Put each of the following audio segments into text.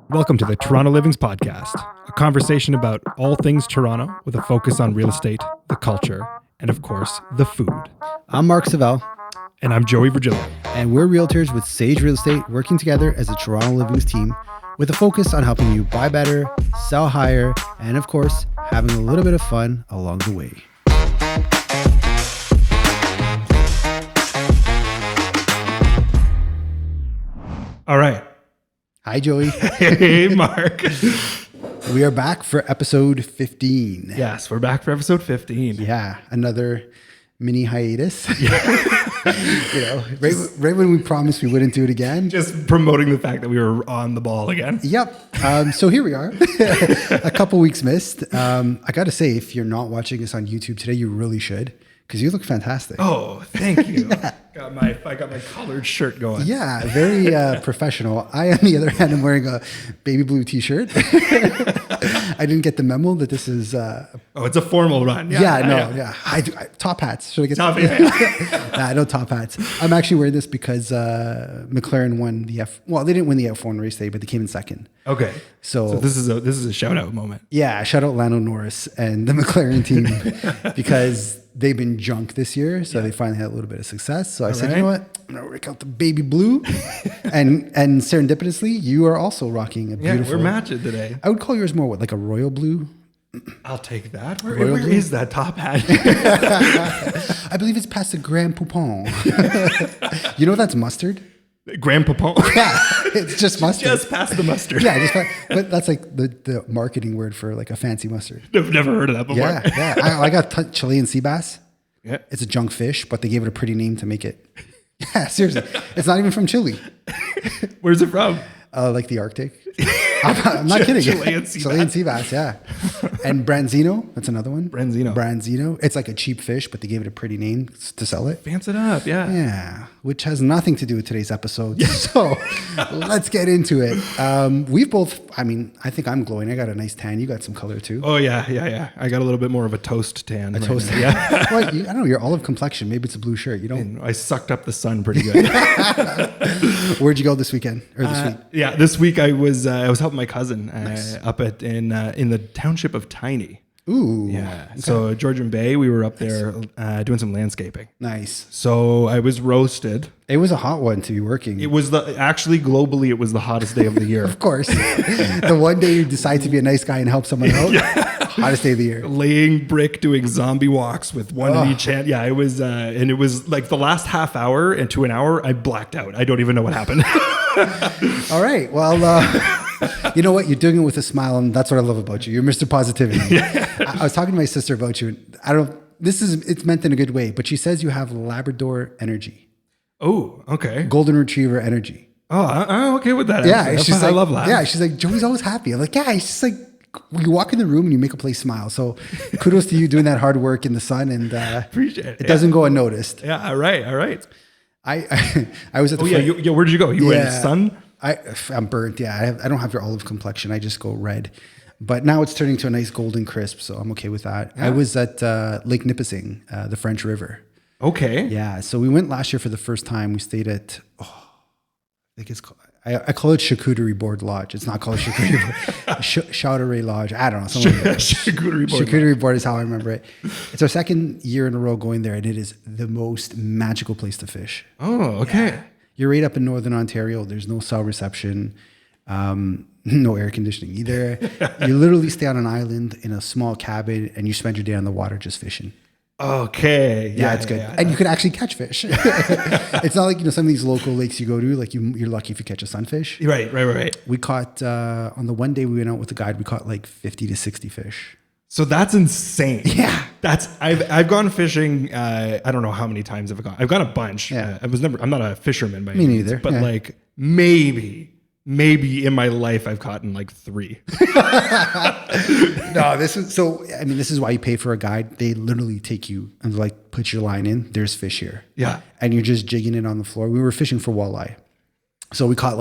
Welcome to the Toronto Livings Podcast, a conversation about all things Toronto with a focus on real estate, the culture, and of course, the food. I'm Mark Savell. And I'm Joey Virgilio. And we're realtors with Sage Real Estate working together as a Toronto Livings team with a focus on helping you buy better, sell higher, and of course, having a little bit of fun along the way. All right. Hi, Joey. Hey, Mark. We are back for episode 15. Yes, we're back for episode 15. Yeah, another mini hiatus. Right when we promised we wouldn't do it again. Just promoting the fact that we were on the ball again. Yep. So here we are. A couple weeks missed. I got to say, if you're not watching us on YouTube today, you really should, because you look fantastic. Oh, thank you. Yeah. I got my collared shirt going. Yeah, very professional. I, on the other hand, am wearing a baby blue t-shirt. I didn't get the memo that this is... it's a formal run. Yeah. I top hats. Should I get top hats? Nah, no top hats. I'm actually wearing this because McLaren won the they didn't win the F1 race day, but they came in second. Okay. So this is a shout out moment. Yeah, shout out Lando Norris and the McLaren team because they've been junk this year, so they finally had a little bit of success. So I said, you know what? I'm gonna break out the baby blue, and serendipitously, you are also rocking a beautiful. Yeah, we're matching today. I would call yours more like a royal blue. I'll take that. Where is that top hat? I believe it's past the Grand Poupon. You know that's mustard. Grand Poupon. Yeah, it's just mustard. Just past the mustard. Yeah, but that's like the marketing word for like a fancy mustard. I've never heard of that before. Yeah. I got Chilean sea bass. Yeah. It's a junk fish, but they gave it a pretty name to make it. Yeah, seriously. It's not even from Chile. Where's it from? Like the Arctic. I'm not kidding. Chilean sea bass, yeah. And branzino, that's another one. Branzino. It's like a cheap fish, but they gave it a pretty name to sell it. Fancy it up, yeah. Yeah, which has nothing to do with today's episode. So let's get into it. We've both, I think I'm glowing. I got a nice tan. You got some color too. Oh, yeah. I got a little bit more of a toast tan. Toast tan. Yeah. Well, I don't know, your olive complexion. Maybe it's a blue shirt. You don't. I sucked up the sun pretty good. Where'd you go this weekend or this week? Yeah, this week I was helping my cousin up in the township of Tiny. Ooh. Yeah. Okay. So Georgian Bay, we were up there doing some landscaping. Nice. So I was roasted. It was a hot one to be working. It was globally, it was the hottest day of the year. Of course. The one day you decide to be a nice guy and help someone out. Hottest day of the year. Laying brick, doing zombie walks with one in each hand. Yeah, it was, and it was like the last half hour and to an hour, I blacked out. I don't even know what happened. All right. Well, you know what? You're doing it with a smile, and that's what I love about you. You're Mr. Positivity. I was talking to my sister about you. It's meant in a good way, but she says you have Labrador energy. Oh, okay. Golden Retriever energy. Oh, I'm okay with that. Yeah, I love that. Yeah, she's like, Joey's always happy. I'm like, yeah, it's just like, you walk in the room and you make a place smile. So kudos to you doing that hard work in the sun, and appreciate it. It doesn't go unnoticed. Yeah, all right. I was at the where did you go? You were in the sun? I'm burnt. Yeah, I don't have your olive complexion. I just go red. But now it's turning to a nice golden crisp, so I'm okay with that. Yeah. I was at Lake Nipissing, the French River. Okay. Yeah, so we went last year for the first time. We stayed at, I think it's called, I call it Charcuterie Board Lodge. It's not called Charcuterie Board. Chowdery Lodge. I don't know. Charcuterie Board is how I remember it. It's our second year in a row going there, and it is the most magical place to fish. Oh, okay. Yeah. You're right up in Northern Ontario. There's no cell reception, no air conditioning either. You literally stay on an island in a small cabin, and you spend your day on the water just fishing. Okay. Yeah, it's good. And you can actually catch fish. It's not like, some of these local lakes you go to, like you're lucky if you catch a sunfish. Right. We caught, on the one day we went out with the guide, we caught like 50 to 60 fish. So that's insane. Yeah. I've gone fishing. I don't know how many times I've gone. I've gone a bunch. Yeah. I'm not a fisherman by any means. Me neither. But like maybe in my life I've caught in like 3. No, this is why you pay for a guide. They literally take you and like put your line in. There's fish here. Yeah. And you're just jigging it on the floor. We were fishing for walleye. So we caught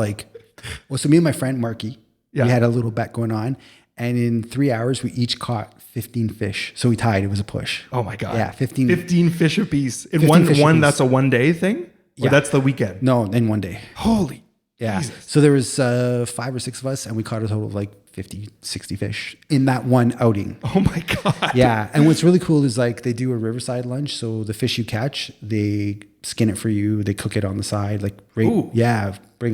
so me and my friend Marky, we had a little bet going on. And in 3 hours, we each caught 15 fish. So we tied. It was a push. Oh my God. Yeah, 15. 15 fish apiece. In one, that's a one day thing? Or that's the weekend? No, in one day. Holy. Yeah. Jesus. So there was 5 or 6 of us, and we caught a total of like 50, 60 fish in that one outing. Oh my God. Yeah. And what's really cool is like they do a riverside lunch. So the fish you catch, they skin it for you. They cook it on the side. Like, bring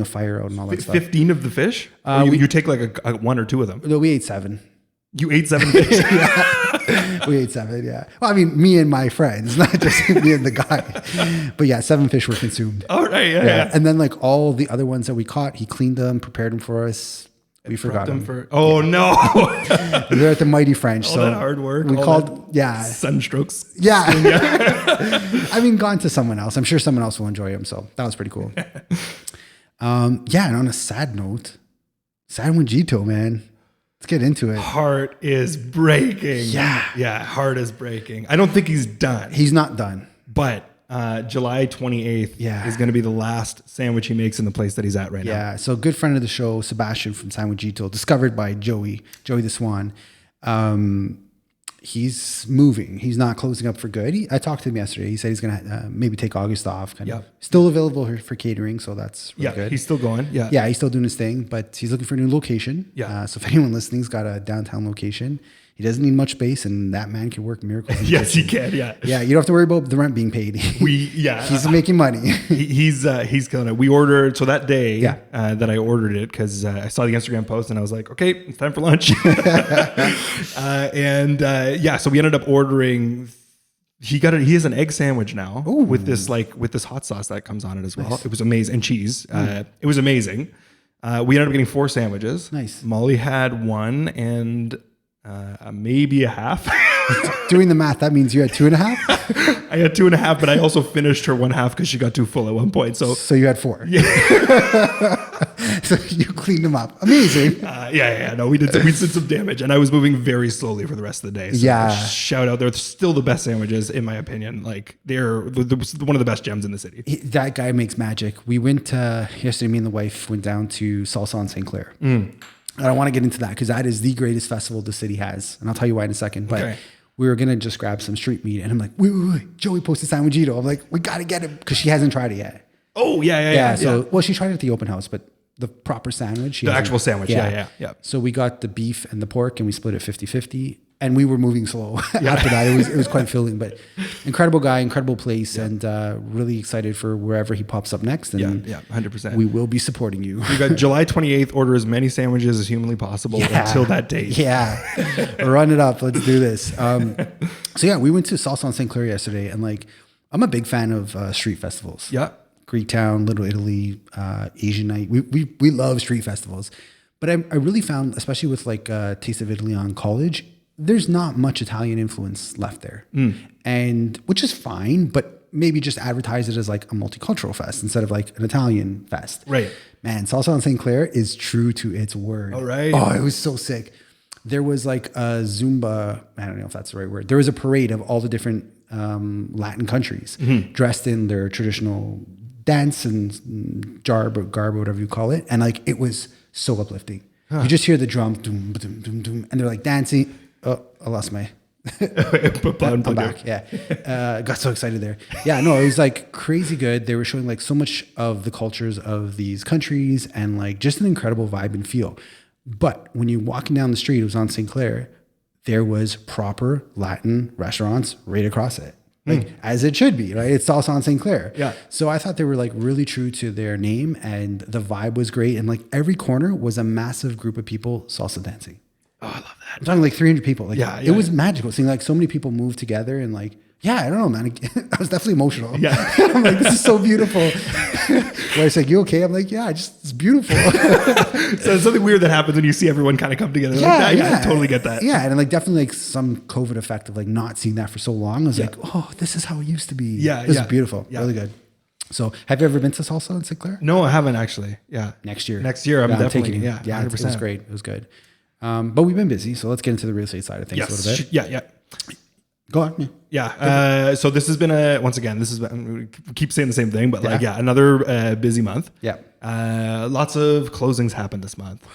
a fire out and all that stuff. 15 of the fish? Or you take like a 1 or 2 of them? No, we ate 7. You ate 7 fish? Yeah. We ate 7, yeah. Well, I mean, me and my friends, not just me and the guy. But yeah, 7 fish were consumed. All right, yeah. And then like all the other ones that we caught, he cleaned them, prepared them for us. We forgot them. Oh no! They're at the Mighty French. All so that hard work. We called, sunstrokes. Yeah. I mean, gone to someone else. I'm sure someone else will enjoy them. So that was pretty cool. And on a sad note, Sandwichito, man. Let's get into it. Heart is breaking. Yeah. Heart is breaking. I don't think he's done. He's not done. But July 28th is going to be the last sandwich he makes in the place that he's at right now. Yeah. So a good friend of the show, Sebastian from Sandwichito, discovered by Joey the Swan. He's moving. He's not closing up for good. I talked to him yesterday. He said he's going to maybe take August off. Kind of. Still available for catering, so that's really good. He's still going. Yeah, he's still doing his thing, but he's looking for a new location. Yeah. So if anyone listening's got a downtown location, he doesn't need much space, and that man can work miracles. Yes, he can. Yeah. Yeah, you don't have to worry about the rent being paid. He's making money. He's killing it. We ordered that day that I ordered it because I saw the Instagram post and I was like, okay, it's time for lunch. So we ended up ordering. He has an egg sandwich now with this hot sauce that comes on it as well. Nice. It was amazing, and cheese. It was amazing. We ended up getting 4 sandwiches. Nice. Molly had 1 and maybe a half. Doing the math, that means you had 2.5. I had 2.5, but I also finished her 1/2 because she got too full at one point. So you had 4. Yeah. So you cleaned them up. Amazing. No, we did some damage, and I was moving very slowly for the rest of the day. So shout out, they're still the best sandwiches in my opinion. Like they're one of the best gems in the city. That guy makes magic. We went yesterday. Me and the wife went down to Salsa on St. Clair. I don't want to get into that because that is the greatest festival the city has, and I'll tell you why in a second. But we were gonna just grab some street meat, and I'm like, wait, Joey posted Sandwichito. I'm like, we gotta get it because she hasn't tried it yet. Oh yeah. Well, she tried it at the open house, but the proper sandwich, the actual sandwich, yeah. So we got the beef and the pork, and we split it 50-50. And we were moving slow after that. It was quite filling, but incredible guy, incredible place, and really excited for wherever he pops up next. And 100%. We will be supporting you. We got July 28th. Order as many sandwiches as humanly possible until that date. Yeah, run it up. Let's do this. We went to Salsa on St. Clair yesterday, and like I'm a big fan of street festivals. Yeah, Greektown, Little Italy, Asian Night. We love street festivals, but I really found, especially with like Taste of Italy on College, there's not much Italian influence left there, and which is fine, but maybe just advertise it as like a multicultural fest instead of like an Italian fest. Right. Man, Salsa on St. Clair is true to its word. All right. Oh, it was so sick. There was like a Zumba, I don't know if that's the right word. There was a parade of all the different Latin countries dressed in their traditional dance and garb, whatever you call it. And like, it was so uplifting. You just hear the drum, doom, doom, doom, doom, and they're like dancing. Oh, I lost my. I'm back. Yeah, got so excited there. Yeah, no, it was like crazy good. They were showing like so much of the cultures of these countries and like just an incredible vibe and feel. But when you're walking down the street, it was on St. Clair. There was proper Latin restaurants right across it, like as it should be, right? It's Salsa on St. Clair. Yeah. So I thought they were like really true to their name, and the vibe was great. And like every corner was a massive group of people salsa dancing. Oh, I love that. I'm talking like 300 people. Like, it was magical seeing like so many people move together and like, I don't know, man. I was definitely emotional. Yeah. I'm like, this is so beautiful. Wife's like, you okay? I'm like, it's beautiful. So it's something weird that happens when you see everyone kind of come together. I totally get that. Yeah. And like definitely like some COVID effect of like not seeing that for so long. I was like, oh, this is how it used to be. Yeah. This is beautiful. Yeah. Really good. So have you ever been to Salsa in St. Clair? No, I haven't actually. Yeah. Next year. I'm definitely taking you. Yeah. 100%. It was great. It was good. But we've been busy, so let's get into the real estate side of things a little bit. Yeah. Go on. Yeah. So this has been we keep saying the same thing, but another busy month. Yeah. Lots of closings happened this month.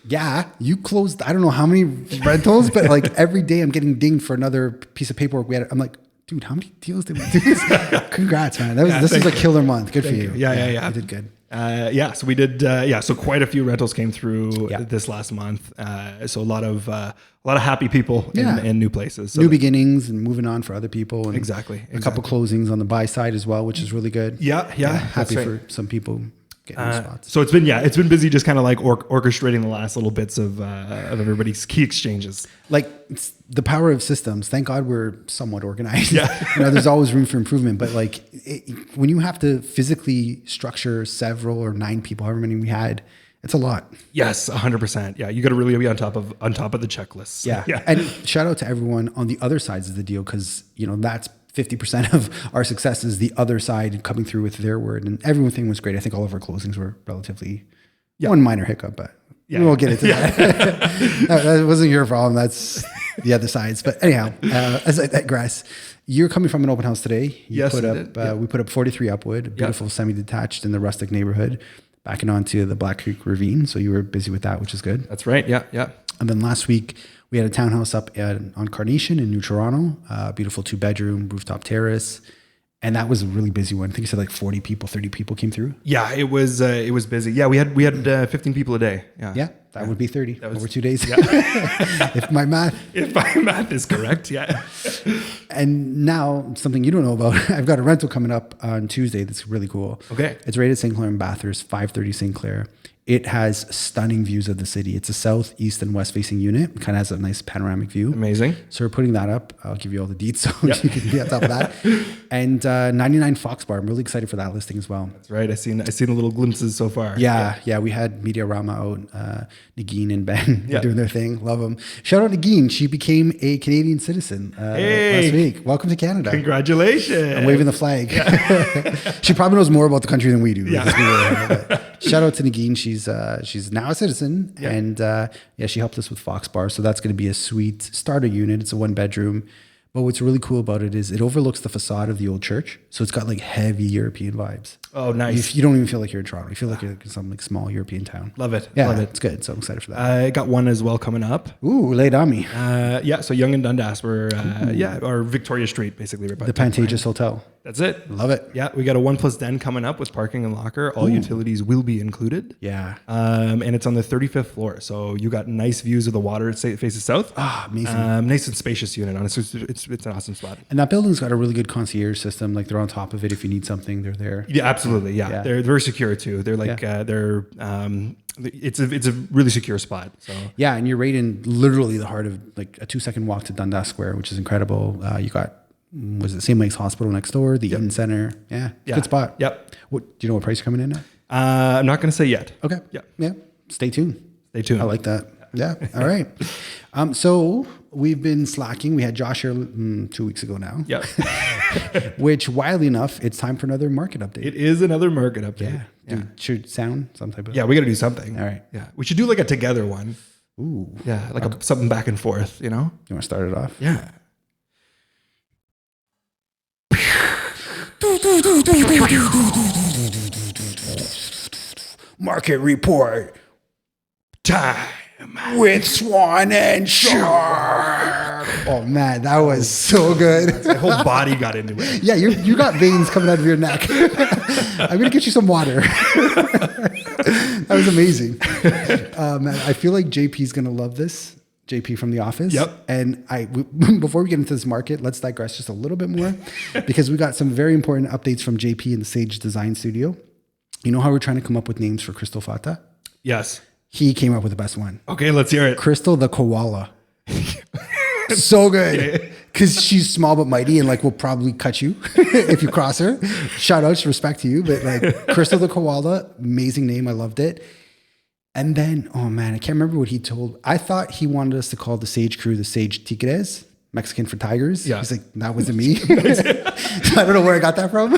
Yeah. You closed, I don't know how many rentals, but like every day I'm getting dinged for another piece of paperwork. I'm like, dude, how many deals did we do? Congrats, man. This is a killer month. Good for you. Yeah. You did good. So we did. So quite a few rentals came through Yeah. this last month. So a lot of happy people in new places. So New beginnings and moving on for other people. And Exactly. A couple closings on the buy side as well, which is really good. Yeah. Happy that's right. for some people getting new spots. So it's been busy just kind of like orchestrating the last little bits of everybody's key exchanges. Like it's the power of systems. Thank God we're somewhat organized. Yeah. There's always room for improvement, but like when you have to physically structure several or 9 people, however many we had, it's a lot. Yes, 100%. Yeah, you got to really be on top of the checklists. Yeah. And shout out to everyone on the other sides of the deal, because that's 50% of our success is the other side coming through with their word, and everything was great. I think all of our closings were relatively one minor hiccup, but we won't get into that. That wasn't your problem. That's the other sides. But anyhow, as I digress, you're coming from an open house today. Yes, We put up 43 Upwood, a beautiful semi-detached in the rustic neighborhood, backing onto the Black Creek Ravine. So you were busy with that, which is good. That's right. Yeah. And then last week, we had a townhouse up on Carnation in New Toronto, beautiful 2-bedroom, rooftop terrace. And that was a really busy one. I think you said like 40 people, 30 people came through. Yeah, it was busy. Yeah, we had 15 people a day. Yeah, that would be 30 over 2 days. Yeah. If my math is correct, yeah. And now something you don't know about, I've got a rental coming up on Tuesday that's really cool. Okay. It's rated St. Clair and Bathurst, 530 St. Clair. It has stunning views of the city. It's a south, east, and west facing unit. It kind of has a nice panoramic view. Amazing. So we're putting that up. I'll give you all the deets so you can be on top of that. And 99 Fox Bar. I'm really excited for that listing as well. That's right. I seen the little glimpses so far. Yeah. We had Media Rama out, Nagin and Ben doing their thing. Love them. Shout out Nagin. She became a Canadian citizen last week. Welcome to Canada. Congratulations. I'm waving the flag. She probably knows more about the country than we do. Shout out to Nagin. She's now a citizen, and she helped us with Fox Bar. So that's going to be a sweet starter unit. It's a 1-bedroom. But what's really cool about it is it overlooks the facade of the old church. So it's got like heavy European vibes. Oh, nice. You don't even feel like you're in Toronto. You feel like you're in some like small European town. Love it. Yeah, Love it. It's good. So I'm excited for that. I got one as well coming up. Ooh, lay it on me. So Yonge and Dundas were, or Victoria Street, basically. Right by The Pantages Hotel. That's it. Love it. Yeah, we got a 1+ den coming up with parking and locker. All utilities will be included. Yeah. And it's on the 35th floor. So you got nice views of the water. It faces south. Amazing. Nice and spacious unit. Honestly, it's an awesome spot. And that building's got a really good concierge system. Like they're on top of it. If you need something, they're there. Yeah, absolutely. Yeah. They're very secure too. They're like, it's a really secure spot. So yeah. And you're right in literally the heart of like a 2-second walk to Dundas Square, which is incredible. You got, was it St. Mike's Hospital next door, the Eaton Center. Yeah. Good spot. Yep. Do you know what price you're coming in at? I'm not going to say yet. Okay. Yeah. Stay tuned. I like that. Yeah. All right. So we've been slacking. We had Josh here 2 weeks ago now. Yep. Which, wildly enough, it's time for another market update. It is another market update. Yeah. Dude, should sound some type of. Yeah, we got to do something. All right. Yeah. We should do like a together one. Ooh. Yeah. Like something back and forth, You want to start it off? Yeah. Market report time with Swan and Shark. Oh man, that was so good. My whole body got into it. Yeah, you got veins coming out of your neck. I'm gonna get you some water. That was amazing. Man, I feel like JP's gonna love this. JP from The Office. Yep. And before we get into this market, let's digress just a little bit more because we got some very important updates from JP in the Sage Design Studio. You know how we're trying to come up with names for Crystal Fata? Yes. He came up with the best one. Okay, let's hear it. Crystal the Koala. So good. Because she's small but mighty and like will probably cut you if you cross her. Shout outs, respect to you. But like Crystal the Koala, amazing name. I loved it. And then, oh man, I can't remember what he told. I thought he wanted us to call the Sage crew the Sage Tigres, Mexican for tigers. Yeah. He's like, that wasn't me. So I don't know where I got that from.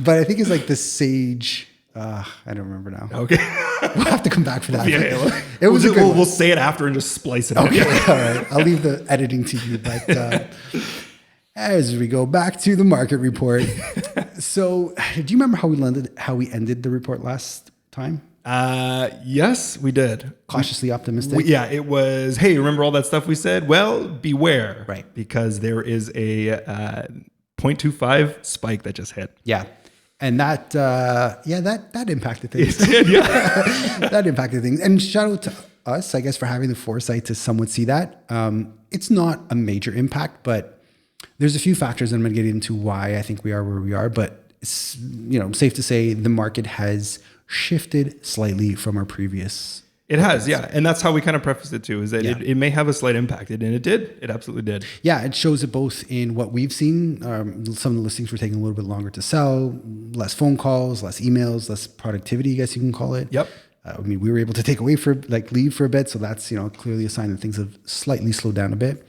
But I think it's like the Sage. I don't remember now. Okay. We'll have to come back for that. Yeah, it was we'll say it after and just splice it. Okay. All right. I'll leave the editing to you. But as we go back to the market report. So do you remember how we ended the report last time? Yes, we did. Cautiously optimistic. It was, hey, remember all that stuff we said? Well, beware. Right. Because there is a 0.25 spike that just hit. Yeah. And that impacted things. Yeah. That impacted things. And shout out to us, I guess, for having the foresight to somewhat see that. It's not a major impact, but there's a few factors I'm going to get into why I think we are where we are. But it's, safe to say the market has shifted slightly from our previous. It has, yeah. And that's how we kind of prefaced it too, is that it may have a slight impact. And it did. It absolutely did. Yeah, it shows it both in what we've seen. Some of the listings were taking a little bit longer to sell, less phone calls, less emails, less productivity, I guess you can call it. Yep. We were able to take away leave for a bit. So that's, clearly a sign that things have slightly slowed down a bit.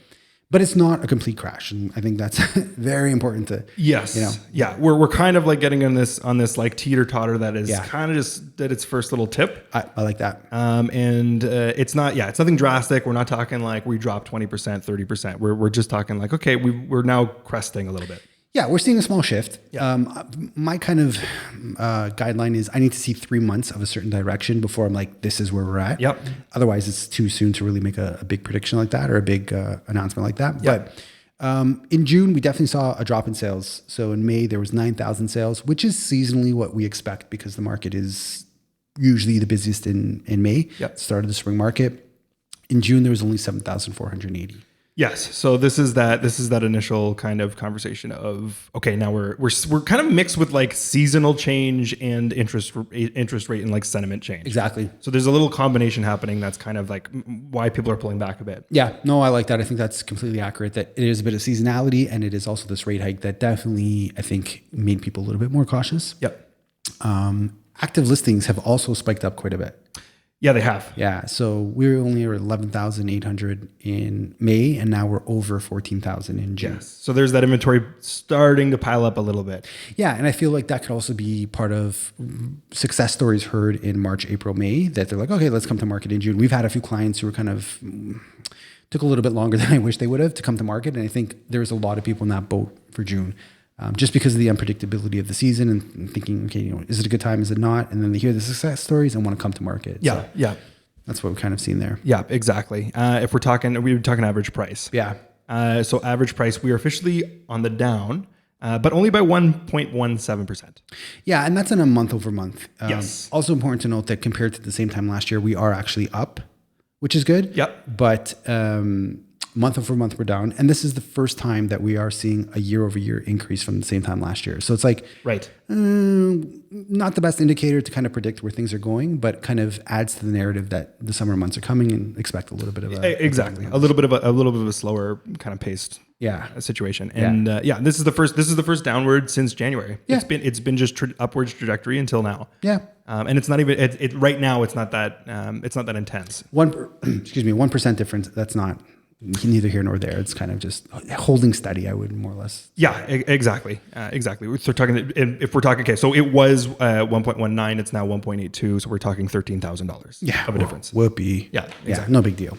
But it's not a complete crash, and I think that's very important to. Yes, yeah, we're kind of like getting on this like teeter totter that is kind of just at its first little tip. I like that. And it's nothing drastic. We're not talking like we dropped 20%, 30%. We're just talking like, okay, we're now cresting a little bit. Yeah, we're seeing a small shift. Yeah. My kind of guideline is I need to see 3 months of a certain direction before I'm like, this is where we're at. Yep. Otherwise, it's too soon to really make a big prediction like that or a big announcement like that. Yep. But in June, we definitely saw a drop in sales. So in May, there was 9,000 sales, which is seasonally what we expect because the market is usually the busiest in May. Yep. Start of the spring market. In June, there was only 7,480. Yes. So this is that initial kind of conversation of, okay, now we're kind of mixed with like seasonal change and interest rate and like sentiment change. Exactly. So there's a little combination happening that's kind of like why people are pulling back a bit. Yeah, no, I like that. I think that's completely accurate, that it is a bit of seasonality and it is also this rate hike that definitely, I think, made people a little bit more cautious. Yep. Active listings have also spiked up quite a bit. Yeah, they have. Yeah, so we're only at 11,800 in May, and now we're over 14,000 in June. Yes. So there's that inventory starting to pile up a little bit. Yeah, and I feel like that could also be part of success stories heard in March, April, May, that they're like, okay, let's come to market in June. We've had a few clients who were kind of took a little bit longer than I wish they would have to come to market, and I think there's a lot of people in that boat for June. Just because of the unpredictability of the season and thinking, okay, is it a good time? Is it not? And then they hear the success stories and want to come to market. Yeah. So yeah. That's what we've kind of seen there. Yeah, exactly. If we're talking average price. Yeah. So average price, we are officially on the down, but only by 1.17%. Yeah. And that's on a month over month. Yes. Also important to note that compared to the same time last year, we are actually up, which is good. Yep. But, month over month, we're down. And this is the first time that we are seeing a year over year increase from the same time last year. So it's like, right. Not the best indicator to kind of predict where things are going, but kind of adds to the narrative that the summer months are coming and expect a little bit of a little bit of a slower kind of paced situation. And this is the first downward since January. Yeah. It's been just upwards trajectory until now. Yeah. And it's not even right now. It's not that intense. 1% difference. That's not neither here nor there. It's kind of just holding steady, I would more or less. Yeah, exactly. Exactly. So if we're talking, okay, so it was 1.19, it's now 1.82. So we're talking $13,000 of a difference. Whoopee. Yeah, exactly. Yeah, no big deal.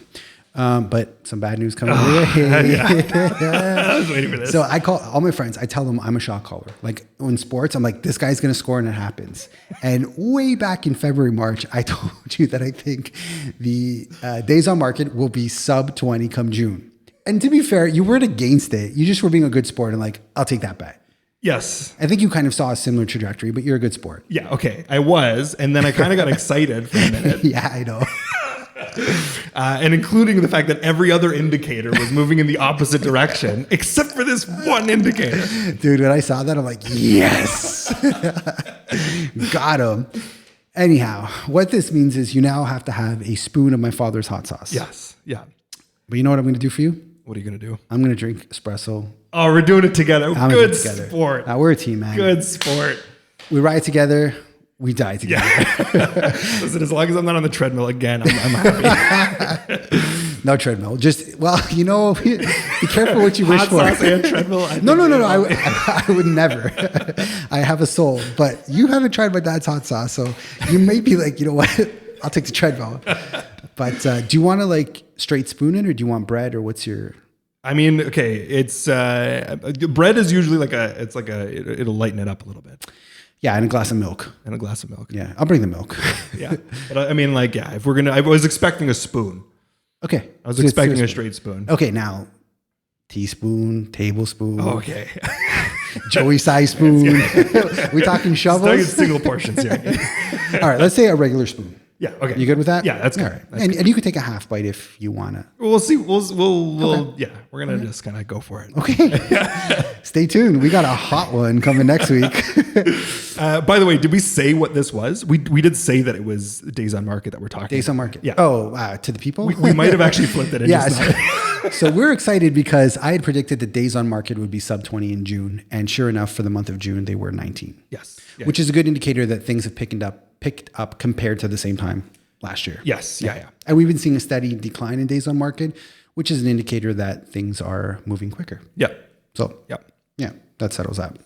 But some bad news coming your way. I was waiting for this. So I call all my friends, I tell them I'm a shot caller. Like in sports, I'm like, this guy's going to score and it happens. And way back in February, March, I told you that I think the days on market will be sub 20 come June. And to be fair, you weren't against it. You just were being a good sport and like, I'll take that bet. Yes. I think you kind of saw a similar trajectory, but you're a good sport. Yeah, okay. I was. And then I kind of got excited for a minute. Yeah, I know. And including the fact that every other indicator was moving in the opposite direction, except for this one indicator. Dude, when I saw that, I'm like, yes, got him. Anyhow, what this means is you now have to have a spoon of my father's hot sauce. Yes. Yeah. But you know what I'm going to do for you? What are you going to do? I'm going to drink espresso. Oh, we're doing it together. Good sport. Now we're a team, man. Good sport. We ride together. We die together. Yeah. Listen, as long as I'm not on the treadmill again, I'm happy. No treadmill. Just, well, be careful what you wish for. Hot sauce and treadmill? No. I would never. I have a soul. But you haven't tried my dad's hot sauce. So you may be like, you know what? I'll take the treadmill. But do you want to like straight spoon it or do you want bread or what's your... I mean, okay, it's bread is usually it'll lighten it up a little bit. Yeah, and a glass of milk. Yeah, I'll bring the milk. Yeah, but I mean, if I was expecting a spoon. Okay. I was expecting a straight spoon. Okay, now teaspoon, tablespoon. Okay. Joey size spoon. We talking shovels? Single portions here. All right, let's say a regular spoon. Yeah. Okay. You good with that? Yeah, that's good. All right. That's And you could take a half bite if you want to. We'll see. We'll yeah, we're going to just kind of go for it. Okay. Stay tuned. We got a hot one coming next week. By the way, did we say what this was? We did say that it was Days on Market that we're talking Days about. on Market. Yeah. Oh, to the people? We might have actually flipped it. Yeah. So we're excited because I had predicted that Days on Market would be sub 20 in June. And sure enough, for the month of June, they were 19. Yes. Yeah. Which is a good indicator that things have picked up compared to the same time last year. Yes. Yeah. And we've been seeing a steady decline in Days on Market, which is an indicator that things are moving quicker. Yeah. So Yep. yeah, that settles that.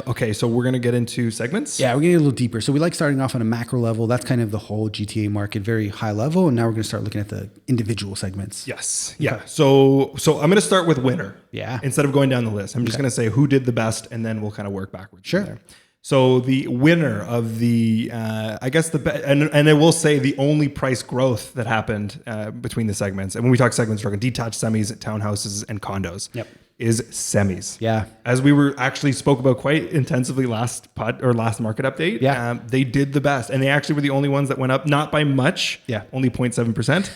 Okay, so we're gonna get into segments. Yeah, we're getting a little deeper. So we like starting off on a macro level. That's kind of the whole GTA market, very high level. And now we're going to start looking at the individual segments. Yes. Yeah. So I'm gonna start with winner. Yeah. Instead of going down the list, I'm just gonna say who did the best, and then we'll kind of work backwards. Sure. From there. So the winner of the, I guess and I will say the only price growth that happened between the segments, and when we talk segments, we're talking detached semis, townhouses, and condos. Yep. Is semis. Yeah. As we were actually spoke about quite intensively last market update. Yeah. They did the best, and they actually were the only ones that went up, not by much. Yeah. Only 0.7%.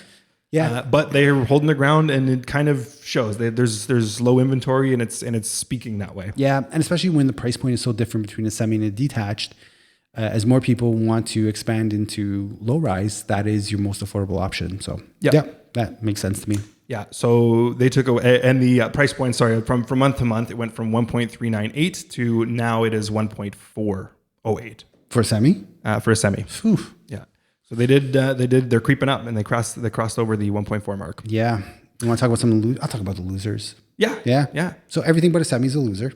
Yeah. But they're holding their ground, and it kind of shows there's low inventory, and it's speaking that way. Yeah. And especially when the price point is so different between a semi and a detached, as more people want to expand into low rise, that is your most affordable option. So yeah, that makes sense to me. Yeah. So they took away, and the price point, from month to month, it went from 1.398 to now it is 1.408 For a semi? For a semi. Whew. Yeah. So they're creeping up, and they crossed over the 1.4 mark. Yeah. You want to talk about some I'll talk about the losers. Yeah. Yeah. Yeah. So everything but a semi is a loser.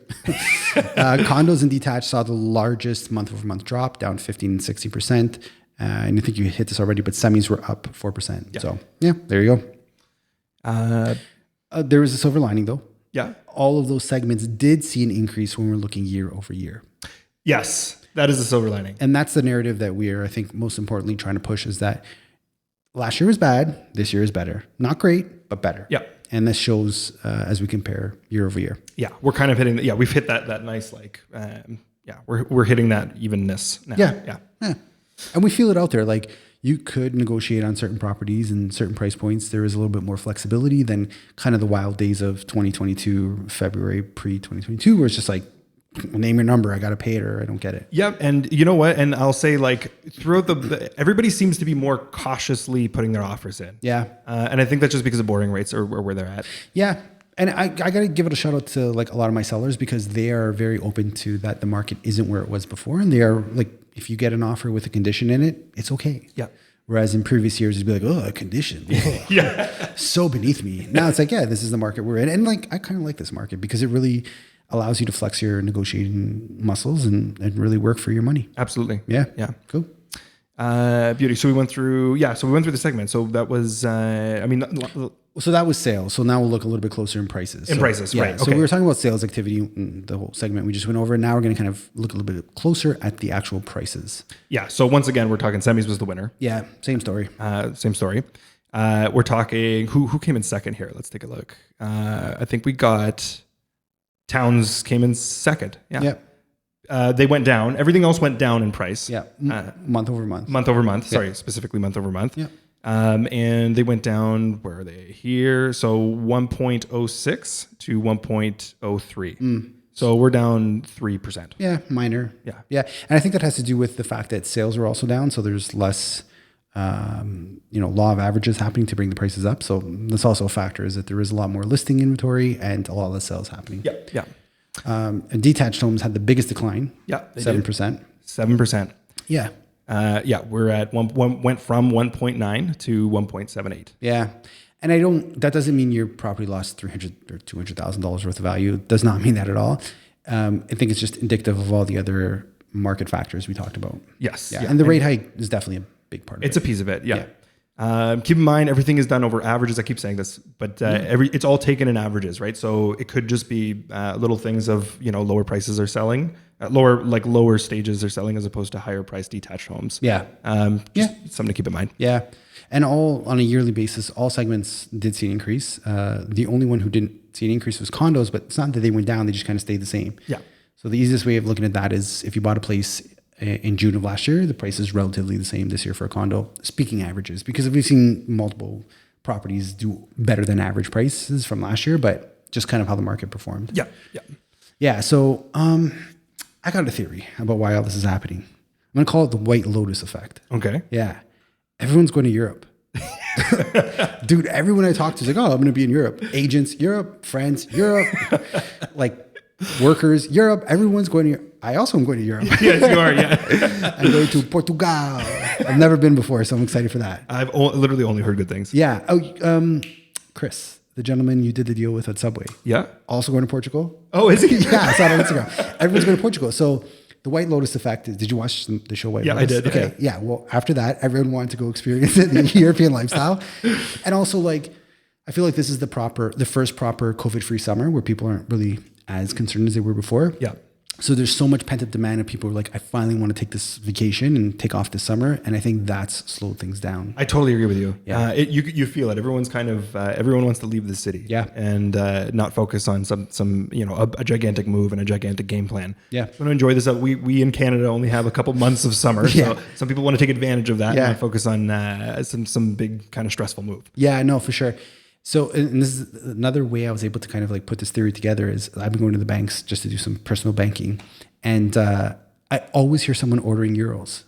Condos and detached saw the largest month over month drop, down 15 and 60%. And I think you hit this already, but semis were up 4%. Yeah. So yeah, there you go. There was a silver lining though. Yeah. All of those segments did see an increase when we're looking year over year. Yes. That is a silver lining. And that's the narrative that we are, I think, most importantly trying to push is that last year was bad. This year is better. Not great, but better. Yeah. And this shows as we compare year over year. Yeah. We're kind of hitting, we've hit that nice, we're hitting that evenness now. Yeah. And we feel it out there. Like you could negotiate on certain properties and certain price points. There is a little bit more flexibility than kind of the wild days of 2022, February, pre-2022, where it's just like, name your number, I got to pay it or I don't get it. Yep. And you know what? And I'll say throughout everybody seems to be more cautiously putting their offers in. Yeah. And I think that's just because of boarding rates or where they're at. Yeah. And I got to give it a shout out to a lot of my sellers because they are very open to that. The market isn't where it was before. And they are if you get an offer with a condition in it, it's okay. Yeah. Whereas in previous years, it'd be like, oh, a condition. Oh, yeah. So beneath me. Now it's like, yeah, this is the market we're in. And I kind of like this market because it really allows you to flex your negotiating muscles and really work for your money. Absolutely. Yeah. Yeah. Cool. Beauty. So we went through the segment. So that was, so that was sales. So now we'll look a little bit closer in prices. Right. So we were talking about sales activity in the whole segment we just went over. Now we're going to kind of look a little bit closer at the actual prices. Yeah. So once again, we're talking semis was the winner. Yeah. Same story. We're talking who came in second here. Let's take a look. I think we got Towns came in second. Yeah. Yep. They went down. Everything else went down in price. Yeah. Month over month. Month over month. Yep. Sorry, specifically month over month. Yeah. And they went down, where are they? Here. So 1.06 to 1.03. So we're down 3%. Yeah, minor. Yeah. Yeah. And I think that has to do with the fact that sales are also down. So there's less, law of averages happening to bring the prices up. So that's also a factor is that there is a lot more listing inventory and a lot less sales happening. Yeah. Yeah. And detached homes had the biggest decline. Yeah. 7%. 7%. Yeah. We're at went from 1.9 to 1.78. Yeah. And that doesn't mean your property lost $300,000 or $200,000 worth of value. It does not mean that at all. I think it's just indicative of all the other market factors we talked about. Yes. Yeah. And the rate hike is definitely a big part of it. It's a piece of it. Yeah. Keep in mind, everything is done over averages. I keep saying this, but it's all taken in averages, right? So it could just be little things of, lower prices are selling, lower stages are selling as opposed to higher price detached homes. Yeah. Just something to keep in mind. Yeah. And all on a yearly basis, all segments did see an increase. The only one who didn't see an increase was condos, but it's not that they went down, they just kind of stayed the same. Yeah. So the easiest way of looking at that is if you bought a place in June of last year, the price is relatively the same this year for a condo, speaking averages, because we've seen multiple properties do better than average prices from last year, but just kind of how the market performed. Yeah. Yeah. Yeah. So I got a theory about why all this is happening. I'm going to call it the White Lotus effect. Okay. Yeah. Everyone's going to Europe. Dude, everyone I talk to is like, oh, I'm going to be in Europe. Agents, Europe. Friends, Europe. Like workers, Europe. Everyone's going to Europe. I also am going to Europe. Yes, you are. Yeah. I'm going to Portugal. I've never been before, so I'm excited for that. I've literally only heard good things. Yeah. Oh, Chris, the gentleman you did the deal with at Subway. Yeah. Also going to Portugal. Oh, is he? Yeah, I saw it on Instagram. Everyone's going to Portugal. So the White Lotus effect is, did you watch the show White Lotus? Yeah, I did. Okay. Yeah. Well, after that, everyone wanted to go experience it, the European lifestyle. And also like, I feel like this is the first proper COVID-free summer where people aren't really as concerned as they were before. Yeah. So there's so much pent up demand, and people are like, I finally want to take this vacation and take off this summer. And I think that's slowed things down. I totally agree with you. Yeah. You feel it. Everyone's kind of everyone wants to leave the city. Yeah. And not focus on some a gigantic move and a gigantic game plan. Yeah. Want to enjoy this. We in Canada only have a couple months of summer, Yeah. so some people want to take advantage of that Yeah. and not focus on some big kind of stressful move. Yeah, no, for sure. So, and this is another way I was able to kind of like put this theory together is I've been going to the banks just to do some personal banking. And I always hear someone ordering euros,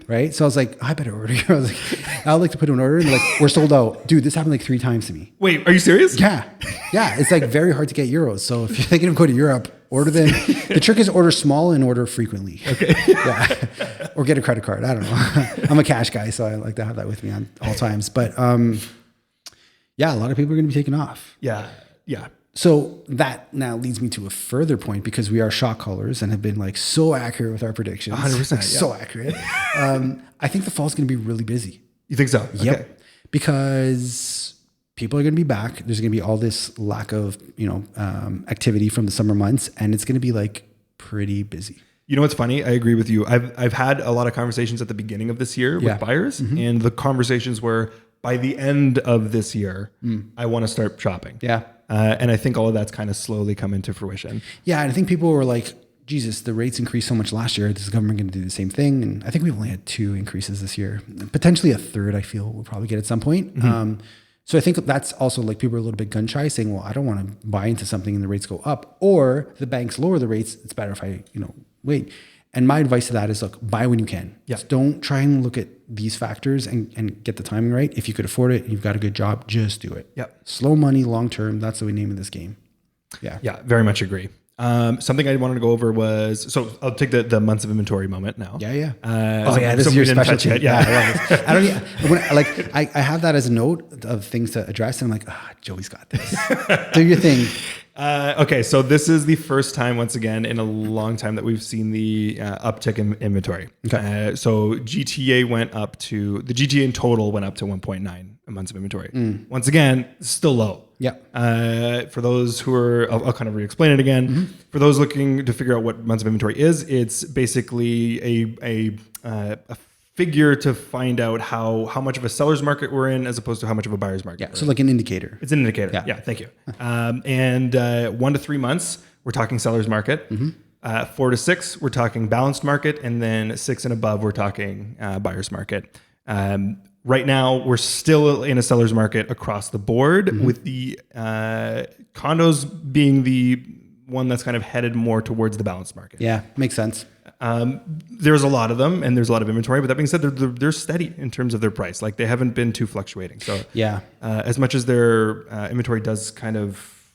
right? So I was like, I better order euros. Like, I'd like to put an order and like, we're sold out. Dude, this happened like 3 times to me. Wait, are you serious? Yeah. Yeah. It's like very hard to get euros. So if you're thinking of going to Europe, order them. The trick is order small and order frequently. Okay. Yeah. Or get a credit card. I don't know. I'm a cash guy, so I like to have that with me on all times. But yeah, a lot of people are going to be taking off. Yeah. Yeah. So that now leads me to a further point, because we are shot callers and have been like so accurate with our predictions. 100%. Like, so accurate. I think the fall is going to be really busy. You think so? Yep. Okay. Because people are going to be back. There's going to be all this lack of, activity from the summer months, and it's going to be like pretty busy. You know what's funny? I agree with you. I've had a lot of conversations at the beginning of this year with buyers, and the conversations were by the end of this year, I want to start shopping. Yeah. And I think all of that's kind of slowly come into fruition. Yeah. And I think people were like, Jesus, the rates increased so much last year. Is the government going to do the same thing? And I think we've only had 2 increases this year. Potentially a third, I feel, we'll probably get at some point. So I think that's also like people are a little bit gun shy, saying, well, I don't want to buy into something and the rates go up, or the banks lower the rates. It's better if I, wait. And my advice to that is, look, buy when you can. Yeah. Just don't try and look at these factors and get the timing right. If you could afford it and you've got a good job, just do it. Yep. Slow money, long term. That's the name of this game. Yeah. Yeah, very much agree. Something I wanted to go over was, so I'll take the months of inventory moment now. Yeah, yeah. something This is your we didn't touch specialty. yet. Yeah, I love this. I don't even, I have that as a note of things to address, and I'm like, Joey's got this. Do your thing. Okay, so this is the first time, once again, in a long time that we've seen the uptick in inventory. Okay. So the GTA in total went up to 1.9 months of inventory. Once again, still low. Yeah. For those who are, I'll kind of re-explain it again. For those looking to figure out what months of inventory is, it's basically a figure to find out how much of a seller's market we're in as opposed to how much of a buyer's market. Yeah. So like an indicator. It's an indicator. Yeah, thank you. And 1 to 3 months, we're talking seller's market. 4 to 6, we're talking balanced market. And then 6 and above, we're talking buyer's market. Right now, we're still in a seller's market across the board, with the condos being the one that's kind of headed more towards the balanced market. Yeah, makes sense. There's a lot of them and there's a lot of inventory, but that being said, they're steady in terms of their price. Like they haven't been too fluctuating. So yeah, as much as their inventory does kind of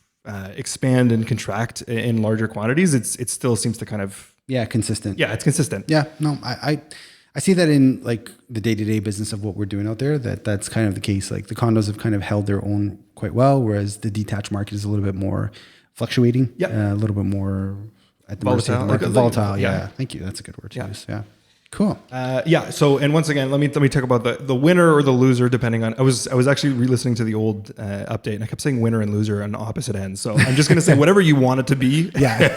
expand and contract in larger quantities, it still seems to kind of consistent. Yeah, it's consistent. Yeah, no, I see that in like the day-to-day business of what we're doing out there, that's kind of the case. Like the condos have kind of held their own quite well, whereas the detached market is a little bit more fluctuating. Yeah, a little bit more at the volatile. volatile. Yeah. Thank you. That's a good word to use. Yeah. Cool. Yeah. So, and once again, let me talk about the winner or the loser, depending on. I was actually re-listening to the old update, and I kept saying winner and loser on opposite ends. So I'm just going to say whatever you want it to be. Yeah.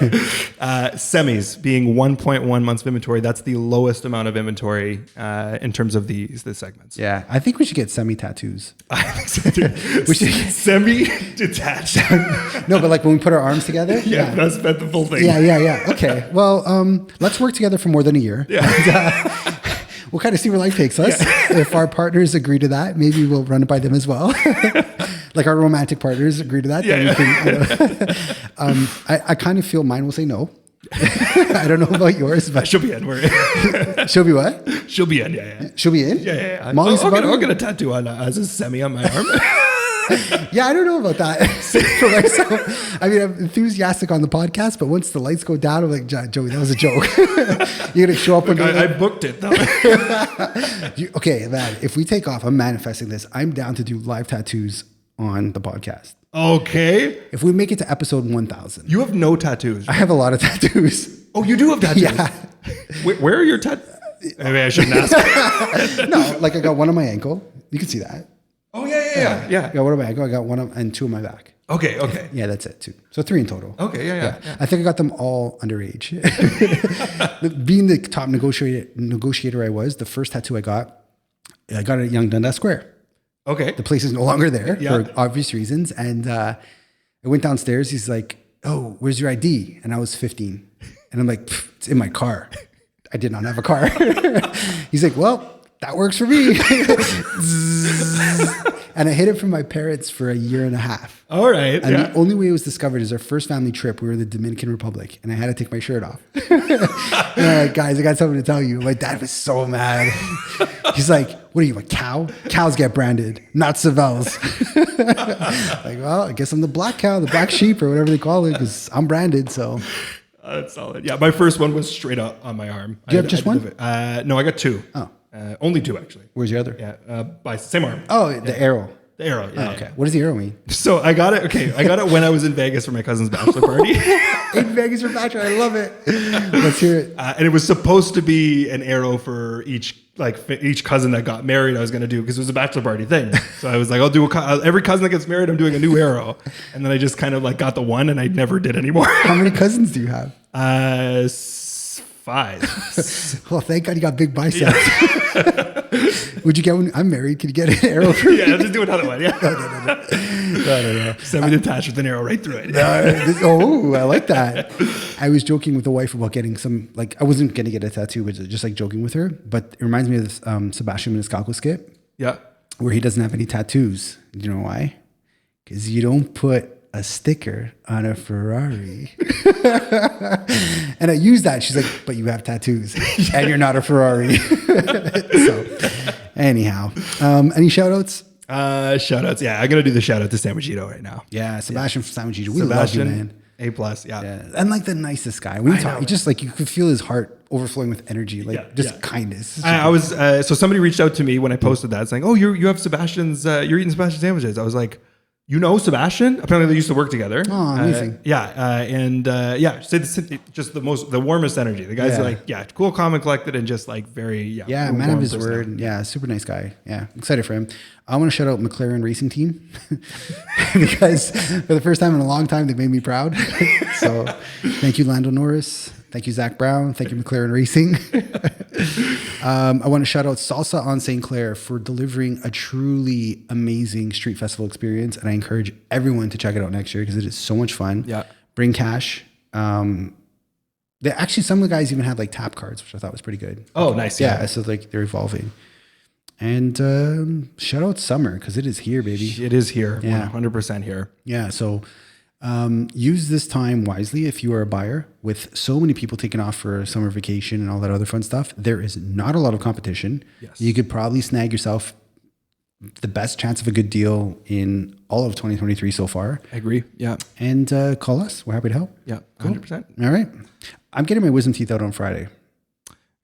Semis being 1.1 months of inventory. That's the lowest amount of inventory in terms of the segments. Yeah. I think we should get semi-tattoos. I think so too. We should get semi-detached. No, but like when we put our arms together. Yeah, that's the full thing. Yeah. Okay. Well, let's work together for more than a year. Yeah. We'll kind of see where life takes us. Yeah. If our partners agree to that, maybe we'll run it by them as well. Like our romantic partners agree to that. Yeah. I kind of feel mine will say no. I don't know about yours, but she'll be in. She'll be what? She'll be in. Yeah. She'll be in? Yeah. Molly's I'll get a tattoo on as a semi on my arm. Yeah, I don't know about that for myself. I mean, I'm enthusiastic on the podcast, but once the lights go down, I'm like, Joey, that was a joke. You're gonna show up when I booked it though. Okay, man. If we take off, I'm manifesting this. I'm down to do live tattoos on the podcast. Okay. If we make it to episode 1000, you have no tattoos. I have a lot of tattoos. Oh, you do have tattoos. Yeah. Where are your tattoos? Maybe I shouldn't ask. No, like I got one on my ankle. You can see that. Oh yeah. I got one on my ankle. I got one and two on my back. Okay. Yeah, that's it. Two. So 3 in total. Okay. Yeah. I think I got them all underage. Being the top negotiator I was, the first tattoo I got it at Yonge Dundas Square. Okay. The place is no longer there Yeah. for obvious reasons. And I went downstairs. He's like, "Oh, where's your ID?" And I was 15. And I'm like, "It's in my car." I did not have a car. He's like, "Well, that works for me." And I hid it from my parents for a year and a half. All right. And the only way it was discovered is our first family trip. We were in the Dominican Republic, and I had to take my shirt off. And I'm like, "Guys, I got something to tell you." My dad was so mad. He's like, "What are you, a cow? Cows get branded, not Savels." Like, well, I guess I'm the black cow, the black sheep, or whatever they call it, because I'm branded. So that's solid. Yeah, my first one was straight up on my arm. Do you have just one? No, I got 2. Oh. Only 2 actually. Where's your other? Yeah, by same arm. Oh, the arrow. The arrow. Yeah. Oh, okay. What does the arrow mean? So I got it. Okay, I got it when I was in Vegas for my cousin's bachelor party. In Vegas for bachelor, I love it. Let's hear it. And it was supposed to be an arrow for each cousin that got married. I was going to do because it was a bachelor party thing. So I was like, I'll do every cousin that gets married. I'm doing a new arrow. And then I just kind of like got the one, and I never did anymore. How many cousins do you have? 5. Well, thank God you got big biceps. Would you get one? I'm married. Could you get an arrow for me? Yeah, just do another one. Yeah. No. Semi-detached with an arrow right through it. Oh, I like that. I was joking with the wife about getting some, like, I wasn't going to get a tattoo, but just like joking with her. But it reminds me of this Sebastian Maniscalco skit. Yeah. Where he doesn't have any tattoos. Do you know why? Because you don't put a sticker on a Ferrari. And I used that. She's like, "But you have tattoos and you're not a Ferrari." So anyhow, any shout outs? Shout outs. Yeah, I'm going to do the shout out to Sandwichito right now. Yeah, Sebastian from Sandwichito. We love you, man. A+. Yeah. And like the nicest guy. When you talk, he just like, you could feel his heart overflowing with energy, like kindness. I was, so somebody reached out to me when I posted that saying, "Oh, you have Sebastian's, you're eating Sebastian sandwiches." I was like, "You know Sebastian?" Apparently they used to work together. Oh, amazing. Just the warmest energy. The guy's like, cool, calm, and collected, and just like very, man of his word. Yeah, super nice guy. Yeah, excited for him. I want to shout out McLaren Racing Team because for the first time in a long time, they made me proud. So thank you, Lando Norris. Thank you, Zach Brown. Thank you, McLaren Racing. I want to shout out Salsa on St. Clair for delivering a truly amazing street festival experience. And I encourage everyone to check it out next year because it is so much fun. Yeah. Bring cash. Some of the guys even have like tap cards, which I thought was pretty good. Oh, nice. Yeah. So like they're evolving. And shout out summer because it is here, baby. It is here. Yeah. 100% here. Yeah. So use this time wisely if you are a buyer. With so many people taking off for summer vacation and all that other fun stuff, there is not a lot of competition. Yes. You could probably snag yourself the best chance of a good deal in all of 2023 so far. I agree. Yeah. And call us. We're happy to help. Yeah. Cool. 100%. All right. I'm getting my wisdom teeth out on Friday.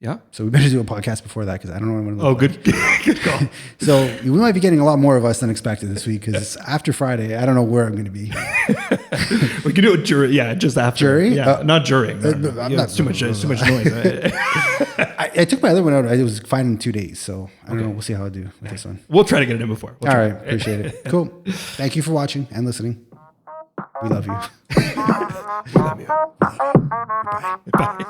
Yeah. So we better do a podcast before that because I don't know what I'm going to look like. Good call. So we might be getting a lot more of us than expected this week because after Friday, I don't know where I'm going to be. We can do it just after. Jury? Yeah, not during. No. It's too much noise. I took my other one out. It was fine in 2 days. So I don't know. We'll see how I do with this one. We'll try to get it in before. All right. Appreciate it. Cool. Thank you for watching and listening. We love you. We love you. Bye.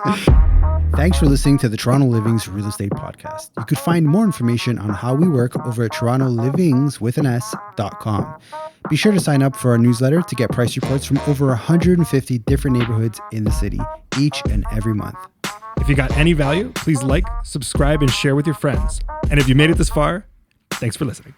Thanks for listening to the Toronto Livings Real Estate Podcast. You could find more information on how we work over at torontolivings.com. Be sure to sign up for our newsletter to get price reports from over 150 different neighborhoods in the city each and every month. If you got any value, please like, subscribe, and share with your friends. And if you made it this far, thanks for listening.